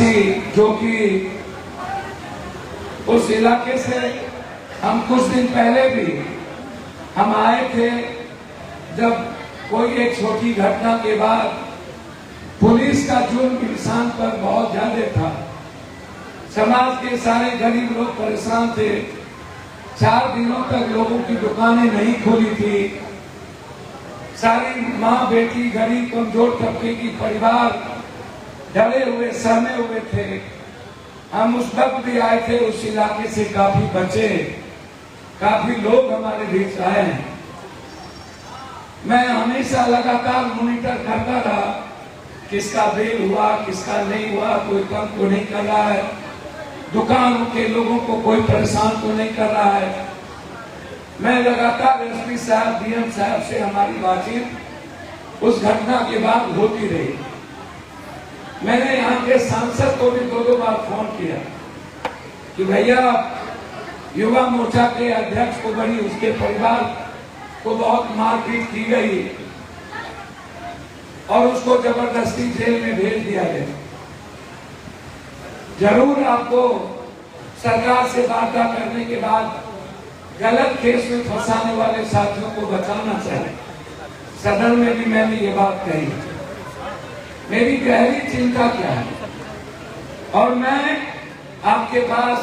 जो कि उस इलाके से हम कुछ दिन पहले भी हम आए थे, जब कोई एक छोटी घटना के बाद पुलिस का जुर्म इंसान पर बहुत ज्यादा था। समाज के सारे गरीब लोग परेशान थे। 4 दिनों तक लोगों की दुकानें नहीं खुली थी। सारी माँ बेटी गरीब कमजोर तबके की परिवार डरे हुए सहमे हुए थे। हम उस वक्त भी आए थे, उस इलाके से काफी बचे, काफी लोग हमारे बीच आए हैं। मैं हमेशा लगातार मॉनिटर करता रहा, किसका बेल हुआ किसका नहीं हुआ, कोई कम तो नहीं कर रहा है, दुकान के लोगों को कोई परेशान तो नहीं कर रहा है। मैं लगातार एसपी साहब डीएम साहब से हमारी बातचीत उस घटना के बाद होती रही। मैंने यहाँ के सांसद को भी 2 बार फोन किया कि भैया युवा मोर्चा के अध्यक्ष को बड़ी, उसके परिवार को बहुत मारपीट की गई और उसको जबरदस्ती जेल में भेज दिया गया। जरूर आपको सरकार से वार्ता करने के बाद गलत केस में फंसाने वाले साथियों को बचाना चाहिए। सदन में भी मैंने ये बात कही। मेरी गहरी चिंता क्या है, और मैं आपके पास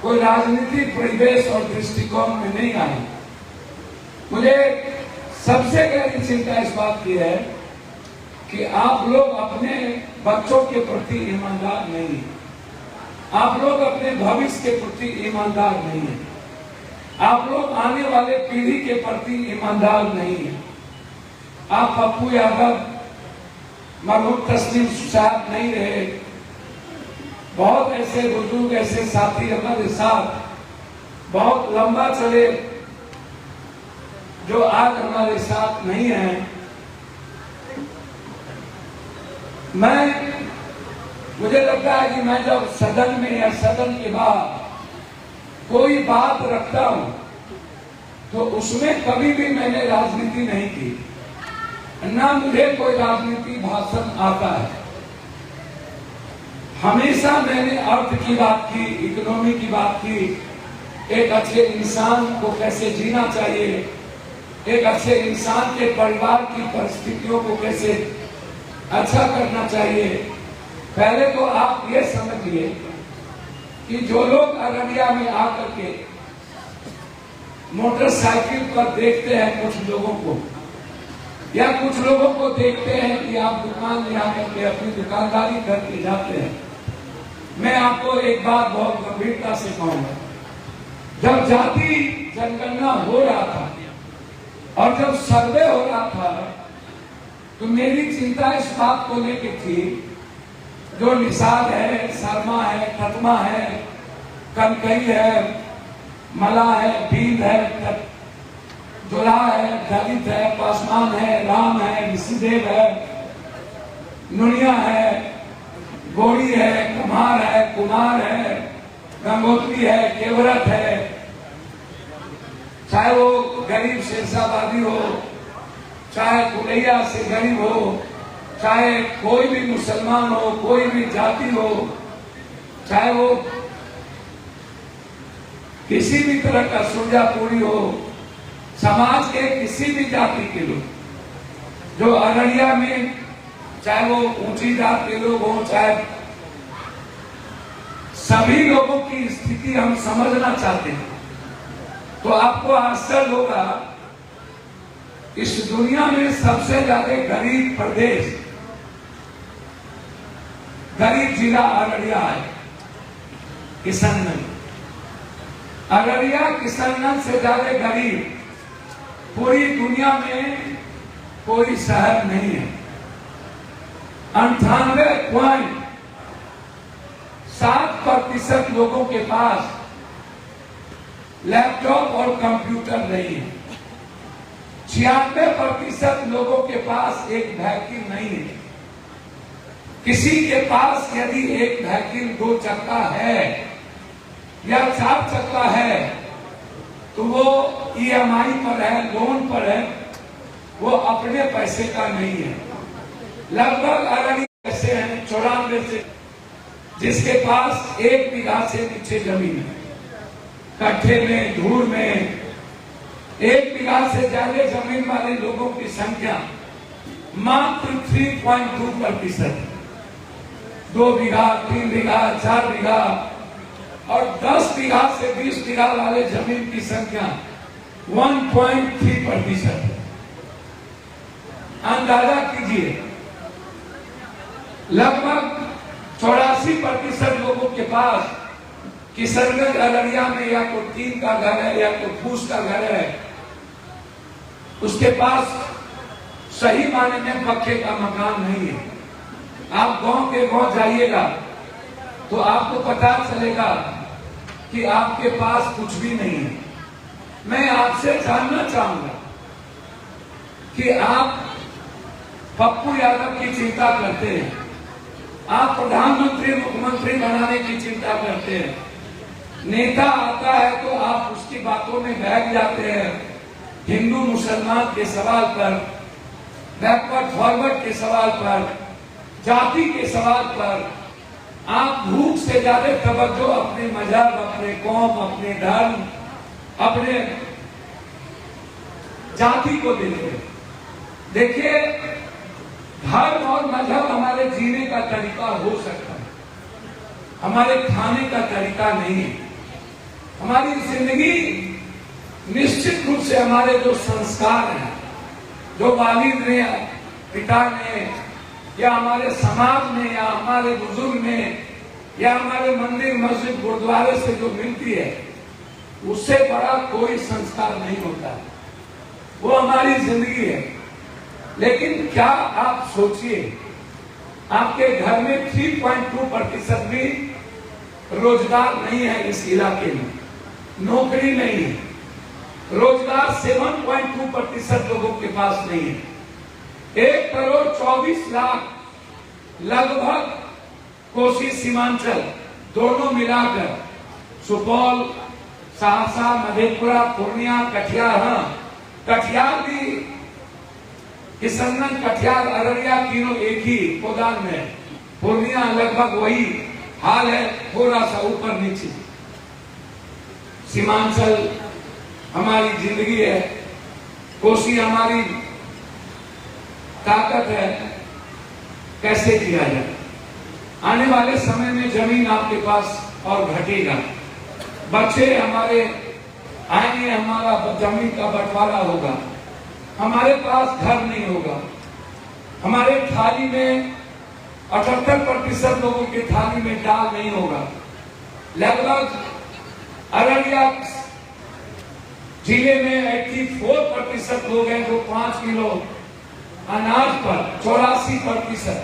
कोई राजनीतिक परिवेश और दृष्टिकोण में नहीं आई। मुझे सबसे गहरी चिंता इस बात की है कि आप लोग अपने बच्चों के प्रति ईमानदार नहीं है। आप लोग अपने भविष्य के प्रति ईमानदार नहीं है। आप लोग आने वाले पीढ़ी के प्रति ईमानदार नहीं है। आप पप्पू यादव, मरहूम तस्लीम साहब नहीं रहे, बहुत ऐसे बुजुर्ग, ऐसे साथी हमारे साथ बहुत लंबा चले जो आज हमारे साथ नहीं है। मुझे लगता है कि मैं जब सदन में या सदन के बाद कोई बात रखता हूं तो उसमें कभी भी मैंने राजनीति नहीं की, ना मुझे कोई राजनीति भाषण आता है। हमेशा मैंने अर्थ की बात की, इकोनॉमी की बात की, एक अच्छे इंसान को कैसे जीना चाहिए, एक अच्छे इंसान के परिवार की परिस्थितियों को कैसे अच्छा करना चाहिए। पहले तो आप ये समझिए कि जो लोग अररिया में आकर के मोटरसाइकिल पर देखते हैं कुछ लोगों को, या कुछ लोगों को देखते हैं कि आप दुकान में आकर के अपनी दुकानदारी करके जाते हैं, मैं आपको एक बात बहुत गंभीरता से कहूंगा। जब जाति जनगणना हो रहा था और जब सर्वे हो रहा था, तो मेरी चिंता इस बात को लेकर थी, जो निषाद है, शर्मा है, खत्मा है, कनकई है, मला है, बींद है, जोला है, दलित है, पासवान है, राम है, ऋषिदेव है, नुनिया है, गोड़ी है, कुम्हार है, कुमार है, गंगोत्री है, केवरत है, चाहे वो गरीब शेरशाबादी हो, चाहे कुलैया से गरीब हो, चाहे कोई भी मुसलमान हो, कोई भी जाति हो, चाहे वो किसी भी तरह का सुरजापुरी हो, समाज के किसी भी जाति के लोग जो अररिया में, चाहे वो ऊंची जात के लोग हो, चाहे सभी लोगों की स्थिति हम समझना चाहते हैं। तो आपको आश्चर्य होगा, इस दुनिया में सबसे ज्यादा गरीब प्रदेश, गरीब जिला अररिया है, किशनगंज। अररिया किशनगंज से ज्यादा गरीब पूरी दुनिया में कोई शहर नहीं है। 98.7% लोगों के पास लैपटॉप और कंप्यूटर नहीं है। 96% लोगों के पास एक व्हीकल नहीं है। किसी के पास यदि एक व्हीकल 2 चक्का है या 4 चक्का है, तो वो ईएमआई पर है, लोन पर है, वो अपने पैसे का नहीं है। लगभग अररिया ऐसे हैं 94 से जिसके पास 1 बीघा से नीचे जमीन है, कट्ठे में, धूड़ में 1 बीघा से ज्यादा जमीन वाले लोगों की संख्या मात्र 3.2%। 2 बीघा, 3 बीघा, 4 बीघा और 10 बीघा से 20 बीघा वाले जमीन की संख्या 1.3% है। अंदाजा कीजिए, लगभग 84% लोगों के पास किशनगंज अररिया में या तो टीन का घर है या तो फूस का घर है, उसके पास सही माने में पक्के का मकान नहीं है। आप गांव के गांव जाइएगा तो आपको पता चलेगा कि आपके पास कुछ भी नहीं है। मैं आपसे जानना चाहूंगा कि आप पप्पू यादव की चिंता करते हैं, आप प्रधानमंत्री मुख्यमंत्री बनाने की चिंता करते हैं, नेता आता है तो आप उसकी बातों में बहक जाते हैं। हिंदू मुसलमान के सवाल पर, बैकवर्ड फॉरवर्ड के सवाल पर, जाति के सवाल पर आप भूख से ज्यादा तवज्जो अपने मजहब, अपने कौम, अपने धर्म, अपने जाति को देते हैं। देखिए, धर्म और मजहब हमारे जीने का तरीका हो सकता है, हमारे खाने का तरीका नहीं है। हमारी जिंदगी निश्चित रूप से हमारे जो संस्कार हैं, जो वालिद ने, पिता ने, या हमारे समाज में, या हमारे बुजुर्ग ने, या हमारे मंदिर मस्जिद गुरुद्वारे से जो मिलती है, उससे बड़ा कोई संस्कार नहीं होता है। वो हमारी जिंदगी है। लेकिन क्या आप सोचिए, आपके घर में 3.2% भी रोजगार नहीं है, इस इलाके में नौकरी नहीं है, रोजगार 7.2% लोगों के पास नहीं है। 1,24,00,000 लगभग कोसी सीमांचल दोनों मिलाकर, सुपौल, सहरसा, मधेपुरा, पूर्णिया, कटिहार, कटिहार भी, किशनगंज, कटिहार, अररिया तीनों एक ही गोदाम में, पूर्णिया लगभग वही हाल है, थोड़ा सा ऊपर नीचे। सीमांचल हमारी जिंदगी है, कोसी हमारी ताकत है, कैसे किया जाए। आने वाले समय में जमीन आपके पास और घटेगा, बच्चे हमारे आएंगे, हमारा जमीन का बंटवारा होगा, हमारे पास घर नहीं होगा, हमारे थाली में 78% लोगों की थाली में दाल नहीं होगा। लगभग अररिया जिले में 84% लोग हैं जो 5 किलो अनाज पर, 84%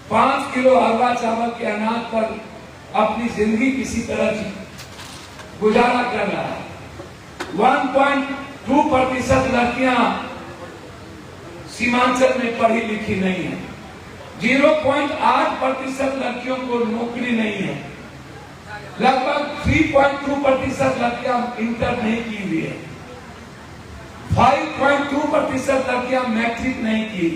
5 किलो हलवा चावल के अनाज पर अपनी जिंदगी किसी तरह गुजारा कर रहा है। 1.2% लड़कियां सीमांचल में पढ़ी लिखी नहीं है। 0.8% लड़कियों को नौकरी नहीं है। लगभग 3.2% लड़कियां इंटर नहीं की हुई है। 5.2% लड़कियां मैट्रिक नहीं की।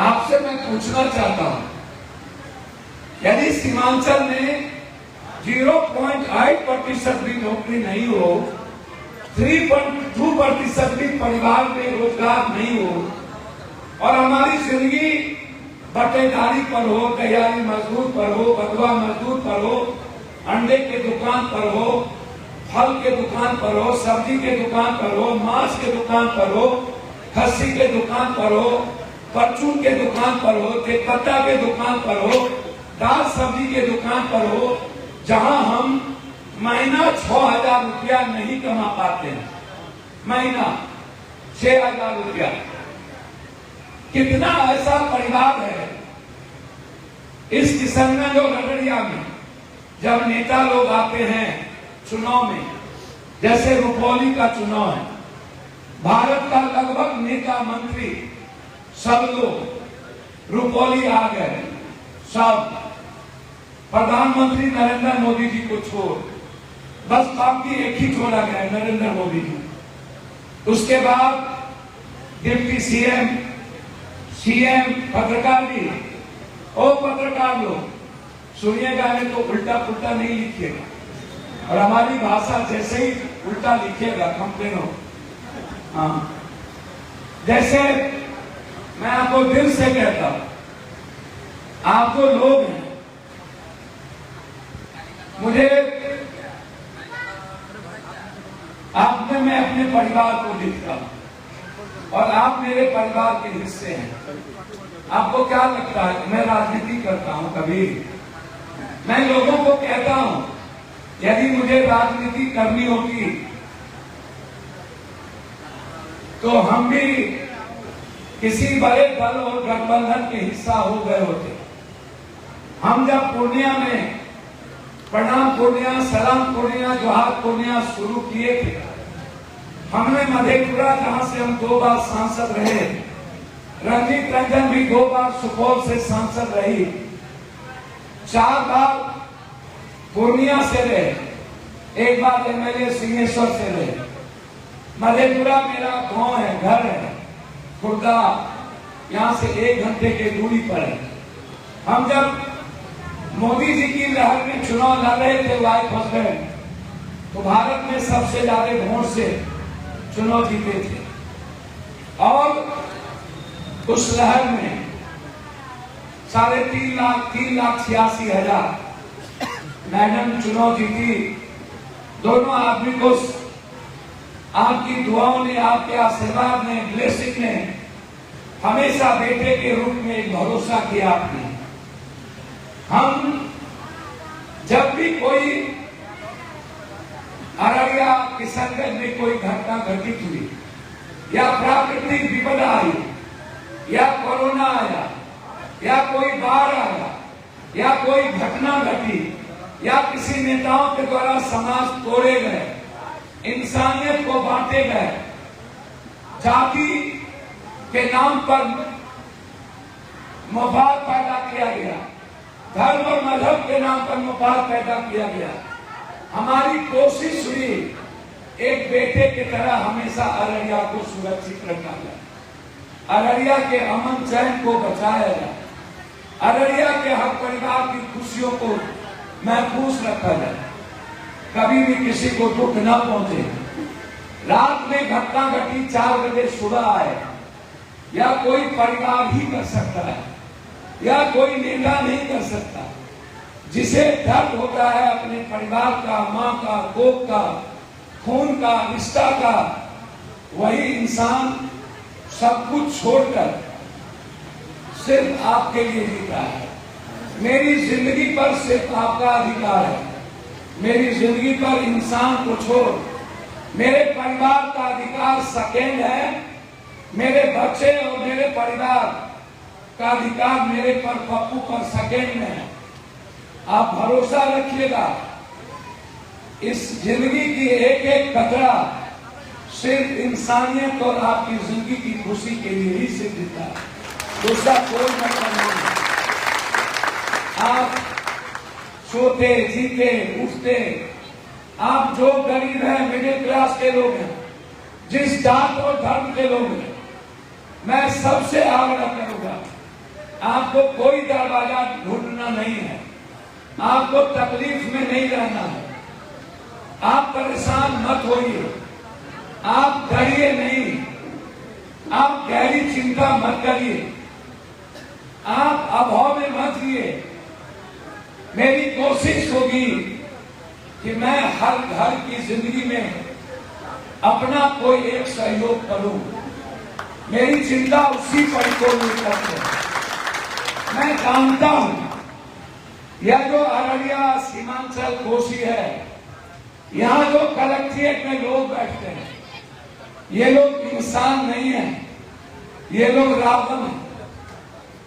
आपसे मैं पूछना चाहता हूं, यदि सीमांचल में 0.8% भी नौकरी नहीं हो, 3.2% भी परिवार में रोजगार नहीं हो, और हमारी जिंदगी बटेदारी पर हो, तैयारी मजदूर पर हो, बंधुआ मजदूर पर हो, अंडे के दुकान पर हो, फल के दुकान पर हो, सब्जी के दुकान पर हो, मांस के दुकान पर हो, खस्सी के दुकान पर हो, परचून के दुकान पर हो, तेजपत्ता के दुकान पर हो, दाल सब्जी के दुकान पर हो, जहां हम महीना 6,000 रुपया नहीं कमा पाते हैं, महीना 6,000 रुपया। कितना ऐसा परिवार है इस किशनगंज और अररिया में, जब नेता लोग आते हैं चुनाव में, जैसे रुपौली का चुनाव है, भारत का लगभग नेता मंत्री सब लोग रुपौली आ गए, सब प्रधानमंत्री नरेंद्र मोदी जी को छोड़, बस बाकी एक ही छोड़ा गया, नरेंद्र मोदी जी। उसके बाद डिप्टी सीएम, पत्रकार भी, ओ पत्रकार लोग, सुनिएगा नहीं तो उल्टा पुल्टा नहीं लिखिएगा, और हमारी भाषा जैसे ही उल्टा लिखिएगा कंप्लेन हो। हाँ, जैसे मैं आपको दिल से कहता हूं, आप जो लोग हैं, मुझे आप में मैं अपने परिवार को देखता हूं और आप मेरे परिवार के हिस्से हैं। आपको क्या लगता है मैं राजनीति करता हूं? कभी मैं लोगों को कहता हूं यदि मुझे राजनीति करनी होती तो हम भी किसी बड़े दल और गठबंधन के हिस्सा हो गए होते। हम जब पूर्णिया में प्रणाम पूर्णिया, सलाम पूर्णिया, जोहार पूर्णिया शुरू किए थे, हमने मधेपुरा जहां से हम 2 बार सांसद रहे, रंजीत रंजन भी 2 बार सुपौल से सांसद रही, 4 बार पूर्णिया से रहे, 1 बार एमएलए सिंहेश्वर से रहे। मधेपुरा मेरा गांव है, घर है, खुर्दा यहां से 1 घंटे की दूरी पर है। हम जब मोदी जी की लहर में चुनाव लड़ रहे थे वाइफ हस्बैंड, तो भारत में सबसे ज्यादा वोट से चुनाव जीते थे, और उस लहर में 3,86,000 मैडम चुनाव जीती। दोनों आदमी को आपकी दुआओं ने, आपके आशीर्वाद ने, ब्लेसिंग ने हमेशा बेटे के रूप में एक भरोसा किया आपने। हम जब भी कोई अररिया किशनगंज में कोई घटना घटित हुई, या प्राकृतिक विपदा आई, या कोरोना आया, या कोई बाढ़ आया, या कोई घटना घटी, या किसी नेताओं के द्वारा समाज तोड़े गए, इंसानियत को बांटे गए, जाति के नाम पर मफाद पैदा किया गया, धर्म और मजहब के नाम पर मफाद पैदा किया गया, हमारी कोशिश हुई एक बेटे की तरह हमेशा अररिया को सुरक्षित रखा जाए, अररिया के अमन चैन को बचाया जाए, अररिया के हर परिवार की खुशियों को महफूज रखा जाए, कभी भी किसी को दुख न पहुंचे। रात में घटना घटी 4 बजे सुबह आए, या कोई परिवार ही कर सकता है, या कोई नेता नहीं कर सकता। जिसे दर्द होता है अपने परिवार का, माँ का, कोख का, खून का, रिश्ता का, वही इंसान सब कुछ छोड़कर सिर्फ आपके लिए जीता है। मेरी जिंदगी पर सिर्फ आपका अधिकार है, मेरी जिंदगी पर इंसान को छोड़ मेरे परिवार का अधिकार सेकेंड है। मेरे बच्चे और मेरे परिवार का अधिकार मेरे पर, पप्पू पर सेकेंड में है। आप भरोसा रखिएगा, इस जिंदगी की एक एक कतरा सिर्फ इंसानियत और आपकी जिंदगी की खुशी के लिए ही सिर्फ जीता है, दूसरा कोई मतलब नहीं। आप सोते, जीते, उठते, आप जो गरीब हैं, मिडिल क्लास के लोग हैं, जिस जात और धर्म के लोग हैं, मैं सबसे आग्रह करूंगा, आपको कोई दरवाजा ढूंढना नहीं है, आपको तकलीफ में नहीं रहना है, आप परेशान मत होइए, आप डरिए नहीं, आप गहरी चिंता मत करिए, आप अभाव में मत जिए। मेरी कोशिश होगी कि मैं हर घर की जिंदगी में अपना कोई एक सहयोग करूं। मेरी चिंता उसी पर को लेकर है। मैं जानता हूं यह जो अररिया सीमांचल कोसी है, यहाँ जो कलेक्ट्रेट में लोग बैठते हैं, ये लोग इंसान नहीं है, ये लोग रावण है,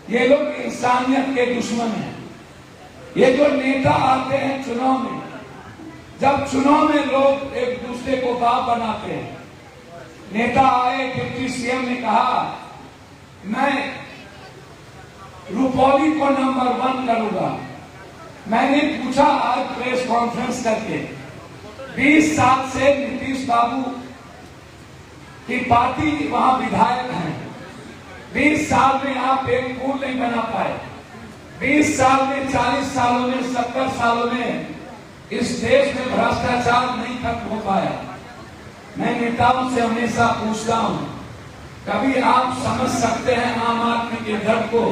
ये लोग इंसानियत के दुश्मन हैं। ये जो नेता आते हैं चुनाव में, जब चुनाव में लोग एक दूसरे को बाप बनाते हैं, नेता आए, डिप्टी सीएम ने कहा मैं रुपौली को नंबर 1 करूंगा। मैंने पूछा आज प्रेस कॉन्फ्रेंस करके, 20 साल से नीतीश बाबू की पार्टी वहां विधायक हैं, 20 साल में आप एक पुल नहीं बना पाए, 20 साल में, 40 सालों में, 70 सालों में इस देश में भ्रष्टाचार नहीं खत्म हो पाया। मैं नेताओं से हमेशा पूछता हूं, कभी आप समझ सकते हैं आम आदमी के दर्द को?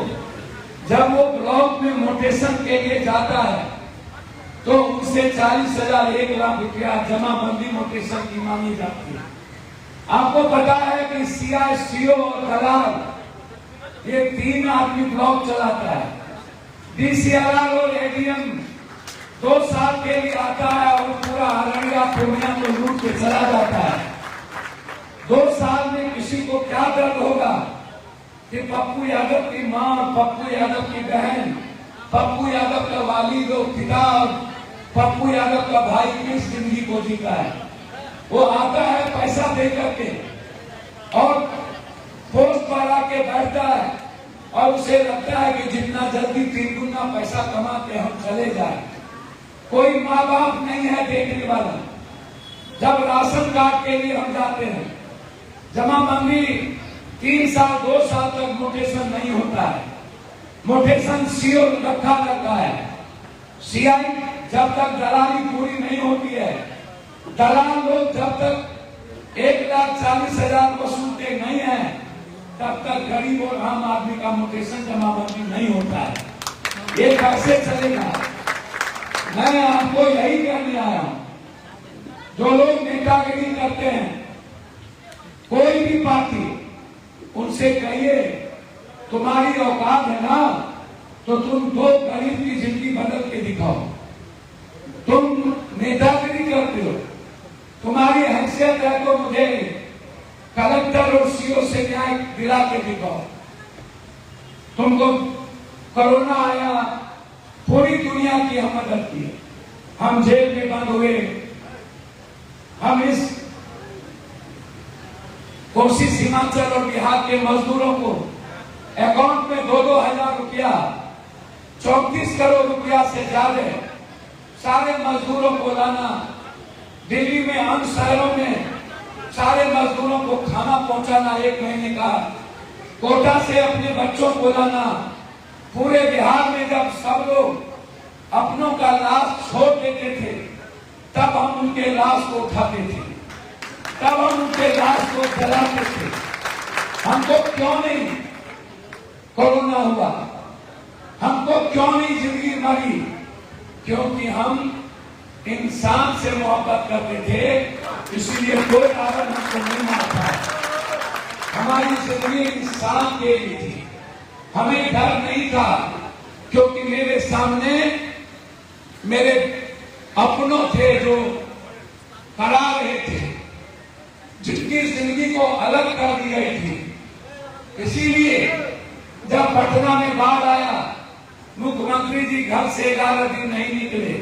जब वो ब्लॉक में मोटेशन के लिए जाता है तो उनसे 40,000, 1 लाख रुपया जमाबंदी मोटेशन की मांगी जाती है। आपको पता है कि सीआईसीओ और दलाल ये 3 आदमी ब्लॉक चलाता है। डीसीआरआर और एडीएम 2 साल के लिए आता है और पूरा अररिया पूर्णिया को लूट के चला जाता है। 2 साल में किसी को क्या दर्द होगा कि पप्पू यादव की मां, पप्पू यादव की बहन, पप्पू यादव का वालिद और पिता, पप्पू यादव का भाई किस जिंदगी को जीता है? वो आता है पैसा दे करके और पोस्ट पर आके बैठता है और उसे लगता है कि जितना जल्दी 3 गुना पैसा कमा के हम चले जाए। कोई माँ बाप नहीं है देखने वाला। जब राशन कार्ड के लिए हम जाते हैं, जमाबंदी 3 साल 2 साल तक मोटेशन नहीं होता है। मोटेशन सीओ रखा रहता है। सीआई जब तक दलाली पूरी नहीं होती है, दलाल लोग जब तक 1,40,000 वसूलते नहीं है, तब तक गरीब और आम आदमी का मोटेशन जमाबंदी नहीं होता है। ये कैसे चलेगा? मैं आपको यही कहने आया हूं, जो लोग नेतागिरी करते हैं, कोई भी पार्टी, उनसे कहिए तुम्हारी औकात है ना तो तुम 2 गरीब की जिंदगी बदल के दिखाओ। तुम नेतागिरी करते हो, तुम्हारी हैसियत है तो मुझे कलेक्टर और सीओ से न्याय दिला के दिखाओ। तुमको कोरोना आया, पूरी दुनिया की हम मदद की, हम जेल में बंद हुए, हम इस कोसी सीमांचल और बिहार के मजदूरों को अकाउंट में 2-2 हजार रुपया, 34 करोड़ रुपया से ज्यादा सारे मजदूरों को लाना, दिल्ली में, अन्य शहरों में सारे मजदूरों को खाना पहुंचाना 1 महीने का, कोटा से अपने बच्चों को लाना। पूरे बिहार में जब सब लोग अपनों का लाश छोड़ देते थे, तब हम उनके लाश को उठाते थे, तब हम उनके लाश को जलाते थे। हमको क्यों नहीं कोरोना हुआ? हमको क्यों नहीं जिंदगी मरी? क्योंकि हम इंसान से मोहब्बत करते थे, इसीलिए कोई कारण हमको नहीं मारता। हमारी जिंदगी इंसान के लिए थी, हमें डर नहीं था, क्योंकि मेरे सामने मेरे अपनों थे जो करा रहे थे, जिनकी जिंदगी को अलग कर दी गई थी। इसीलिए जब पटना में बाढ़ आया, मुख्यमंत्री जी घर से 11 दिन नहीं निकले,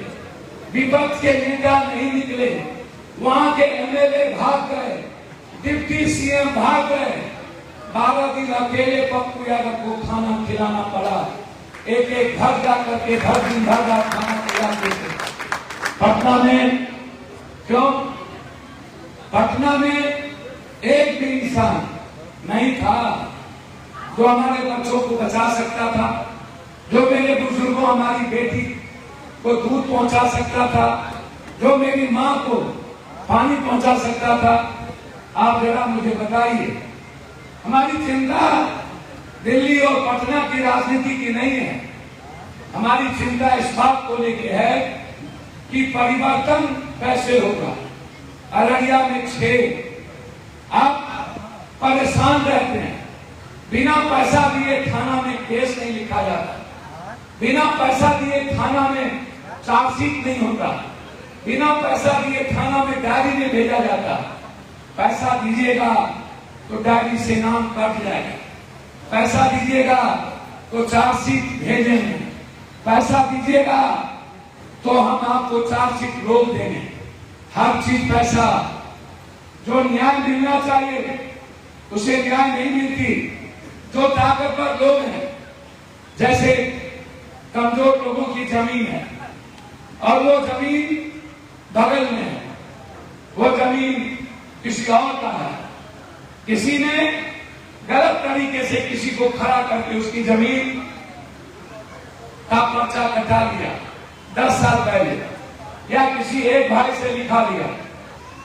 विपक्ष के नेता नहीं निकले, वहां के एमएलए भाग गए, डिप्टी सीएम भाग गए। 12 दिन अकेले पप्पू यादव को खाना खिलाना पड़ा। एक घर जाकर के भर दिन भर रात खाना खिलाते थे। पटना में क्यों? पटना में एक भी इंसान नहीं था जो हमारे बच्चों को बचा सकता था, जो मेरे बुजुर्गों, हमारी बेटी को दूध पहुंचा सकता था, जो मेरी मां को पानी पहुंचा सकता था। आप जरा मुझे बताइए, हमारी चिंता दिल्ली और पटना की राजनीति की नहीं है। हमारी चिंता इस बात को लेकर है कि परिवर्तन कैसे होगा। अररिया में 6 आप परेशान रहते हैं। बिना पैसा दिए थाना में केस नहीं लिखा जाता, बिना पैसा दिए थाना में चार्जशीट नहीं होता, बिना पैसा दिए थाना में डायरी में भेजा जाता। पैसा दीजिएगा तो डायरी से नाम कट जाएगा, पैसा दीजिएगा तो चार्जशीट भेजेंगे, पैसा दीजिएगा तो हम आपको चार्जशीट रोक देंगे। हर चीज पैसा। जो न्याय मिलना चाहिए उसे न्याय नहीं मिलती। जो ताकतवर लोग हैं, जैसे कमजोर लोगों की जमीन है और वो जमीन बगल में है, वो जमीन किसी और का है, किसी ने गलत तरीके से किसी को खड़ा करके उसकी जमीन का पर्चा कटा लिया 10 साल पहले, या किसी एक भाई से लिखा लिया,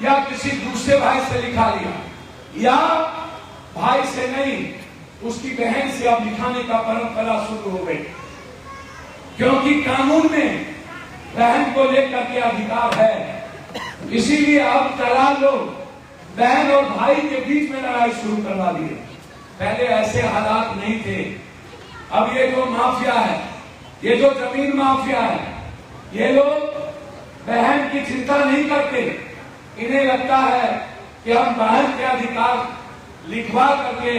या किसी दूसरे भाई से लिखा लिया, या भाई से नहीं उसकी बहन से अब लिखाने का परंपरा शुरू हो गई, क्योंकि कानून में बहन को लेकर के अधिकार है। इसीलिए अब तलाक लोग बहन और भाई के बीच में लड़ाई शुरू करवा दिए। पहले ऐसे हालात नहीं थे। अब ये जो माफिया है, ये जो जमीन माफिया है, ये लोग बहन की चिंता नहीं करते। इन्हें लगता है कि हम बहन के अधिकार लिखवा करके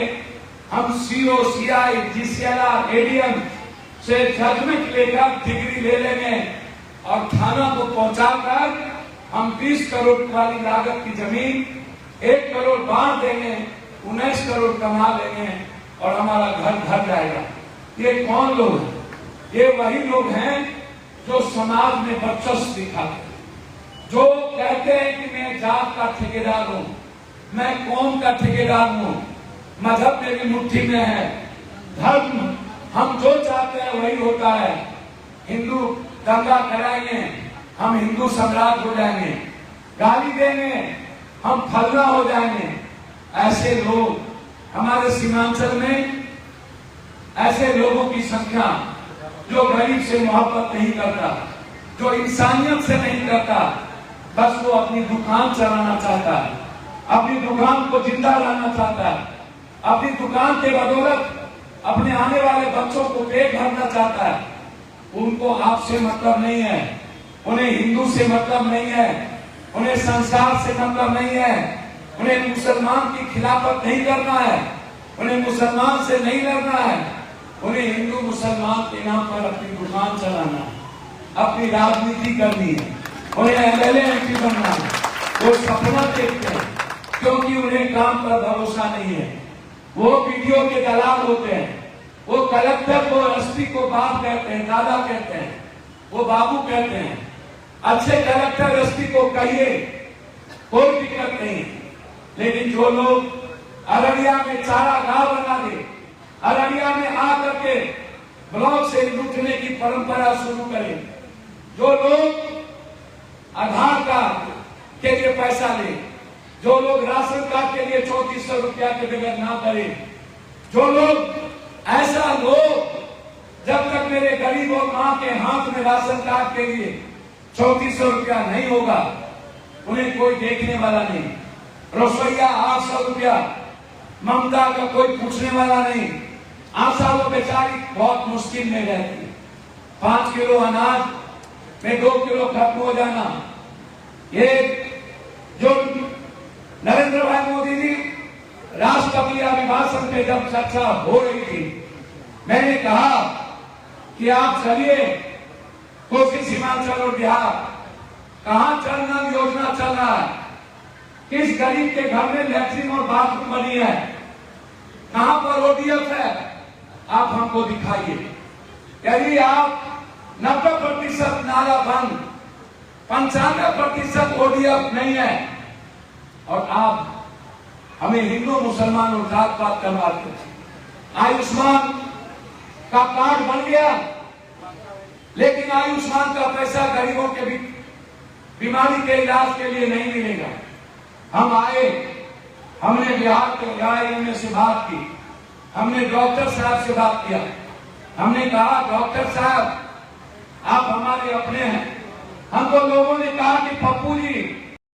हम CO, CI, GCLR, ADM से जजमेंट लेकर डिग्री ले लेंगे और थाना को पहुंचाकर हम 20 करोड़ वाली लागत की जमीन 1 करोड़ बांट देंगे, 19 करोड़ कमा लेंगे और हमारा घर भर जाएगा। ये कौन लोग हैं? ये वही लोग हैं जो समाज में वर्चस्व दिखाते हैं, जो कहते हैं कि मैं जात का ठेकेदार हूं, मैं कौम का ठेकेदार हूं, मजहब मेरी मुट्ठी में है, धर्म हम जो चाहते हैं वही होता है। हिंदू दंगा कराएंगे, हम हिंदू सम्राट हो जाएंगे, गाली देंगे, हम फलना हो जाएंगे। ऐसे लोग हमारे सीमांचल में, ऐसे लोगों की संख्या जो गरीब से मोहब्बत नहीं करता, जो इंसानियत से नहीं करता, बस वो अपनी दुकान चलाना चाहता है, अपनी दुकान को जिंदा रहना चाहता है, अपनी दुकान के बदौलत अपने आने वाले बच्चों को पेट भरना चाहता है। उनको आपसे मतलब नहीं है, उन्हें हिंदू से मतलब नहीं है, उन्हें संस्कार से मतलब नहीं है, उन्हें मुसलमान की खिलाफत नहीं करना है, उन्हें मुसलमान से नहीं लड़ना है, उन्हें हिंदू मुसलमान के नाम पर अपनी दुकान चलाना है, अपनी राजनीति करनी है, उन्हें MLA MP बनना है। वो सपना देखते हैं क्योंकि उन्हें काम पर भरोसा नहीं है। वो वीडियो के दलाल होते हैं, वो कलेक्टर को, SP को बाप कहते हैं, दादा कहते हैं, वो बाबू कहते हैं। अच्छे कलेक्टर SP को कहिए, कोई दिक्कत नहीं। लेकिन जो लोग अररिया में चारागाह बना दे, अररिया में आकर के ब्लॉक से लूटने की परंपरा शुरू करें, जो लोग आधार कार्ड के लिए पैसा ले, जो लोग राशन कार्ड के लिए 3400 रुपया के बगैर ना करें, जो लोग ऐसा लोग, जब तक मेरे गरीब और मां के हाथ में राशन कार्ड के लिए 3400 रुपया नहीं होगा, उन्हें कोई देखने वाला नहीं। रसोईया 800 रुपया, ममता का कोई पूछने वाला नहीं। आशा वो बेचारी बहुत मुश्किल में रहती है। 5 किलो अनाज में 2 किलो खत्म हो जाना। ये जो नरेंद्र भाई मोदी जी राष्ट्रपति अभिभाषण पे जब चर्चा हो रही थी, मैंने कहा कि आप चलिए कोसी, सीमांचल और बिहार, कहां जल नल योजना चल रहा है, किस गरीब के घर में लैट्रिन और बाथरूम बनी है, कहां पर ODF है, आप हमको दिखाइए। यदि आप 90% नाला बंद, 95% ODF नहीं है, और आप हमें हिंदू मुसलमान और जात पात करवाते हैं। आयुष्मान का कार्ड बन गया, लेकिन आयुष्मान का पैसा गरीबों के भी बीमारी के इलाज के लिए नहीं मिलेगा। हम आए, हमने बिहार के AIM से बात की, हमने डॉक्टर साहब से बात किया, हमने कहा डॉक्टर साहब आप हमारे अपने हैं। हमको लोगों ने कहा कि पप्पू जी